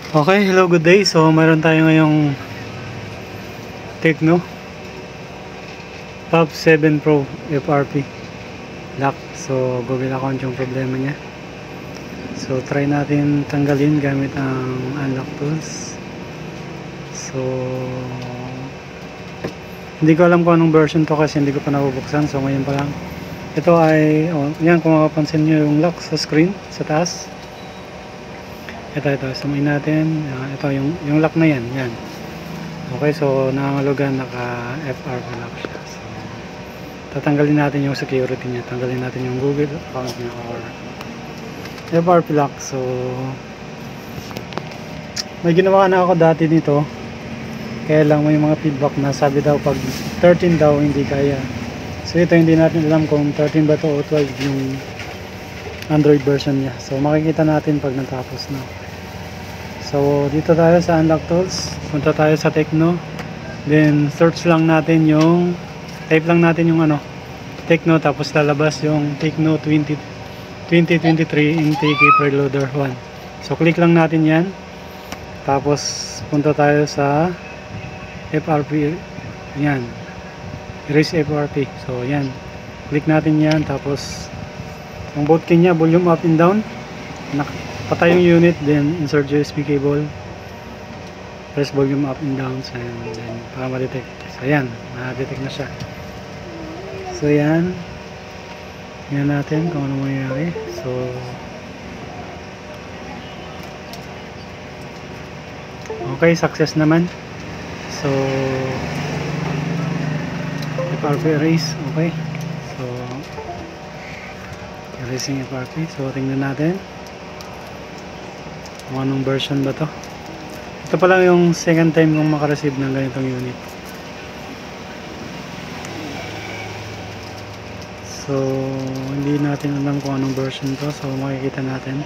Okay, hello, good day. So, mayroon tayo ngayong Tecno Pop 7 Pro FRP lock. So, Google account yung problema niya. So, try natin tanggalin gamit ang unlock tools. So, hindi ko alam kung anong version to kasi hindi ko pa nabubuksan. So, ngayon pa lang. Ito ay, yan, kung makapansin nyo yung lock sa screen, sa taas. Ito, samayin natin. Ito, yung lock na yan. Okay, so nangangulugan naka FRP lock siya. So, tatanggalin natin yung security niya. Tanggalin natin yung Google account niya or FRP lock. So, may ginawa na ako dati nito. Kaya lang may mga feedback na sabi daw pag 13 daw hindi kaya. So, ito hindi natin alam kung 13 ba to o 12 yung Android version niya. So, makikita natin pag natapos na. So, dito tayo sa unlock tools. Punta tayo sa Tecno. Then, search lang natin yung type lang natin yung Tecno, tapos lalabas yung Tecno 2023 Intake Preloader 1. So, click lang natin yan. Tapos, punta tayo sa FRP. Yan. Erase FRP. So, yan. Click natin yan. Tapos, ang boot key niya, volume up and down. Patay yung unit, then insert USB cable. Press volume up and down. And then, para ma-detect. So, yan. Ma-detect na siya. So, yan. Tingnan natin kung ano mangyayari. So, okay, success naman. So, FRP erase. Okay. So, erasing FRP. So, tingnan natin kung anong version ba to. Ito pa lang yung second time kong makareceive ng ganitong unit. So, hindi natin alam kung anong version to. So, makikita natin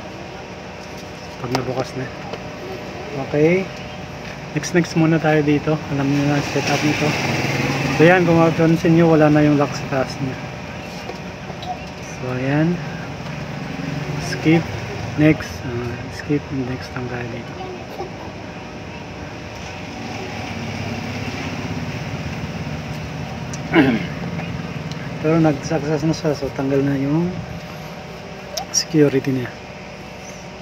pag nabukas na. Okay. Next muna tayo dito. Alam niyo na setup nito. So, yan. Kung mapapansin nyo, wala na yung lock sa taas niya. So, ayan. Skip. Next. Skip. Next lang tayo dito. Pero nag-success na siya. So, tanggal na yung security niya.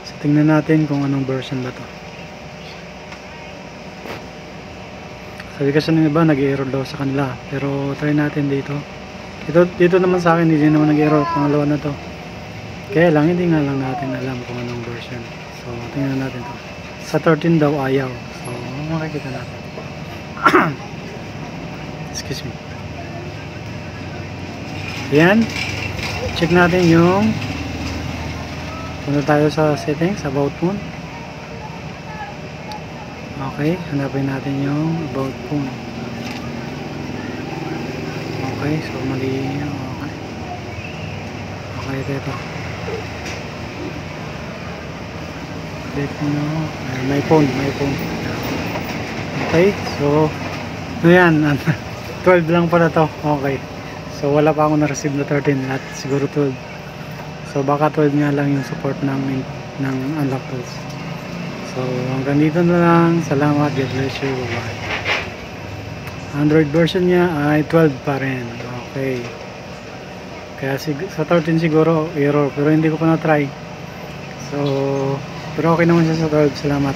So, tingnan natin kung anong version ba to. Sabi kasi ng iba, nag-error daw sa kanila. Pero, try natin dito. Dito naman sa akin, hindi naman nag-error. Pangalawa na to. Kaya lang, hindi nga lang natin alam kung anong version. So, tingnan natin to. Sa 13 daw, ayaw. So, makikita natin. Excuse me. Ayan. Check natin yung punta tayo sa settings, about phone. Okay, hanapin natin yung about phone. Okay, so mali. Okay, ito. Tecno, my phone. Okay, so ayan, 12 lang pala to. Okay, so wala pa ako na-receive na 13 at siguro 12. So baka 12 nga lang yung support ng unlock tools. So hanggang dito na lang. Salamat, God bless you, bye. Android version niya ay 12 pa rin. Okay, kaya sa 13 siguro error, pero hindi ko pa na-try. So, pero okay naman siya sa 12. Salamat.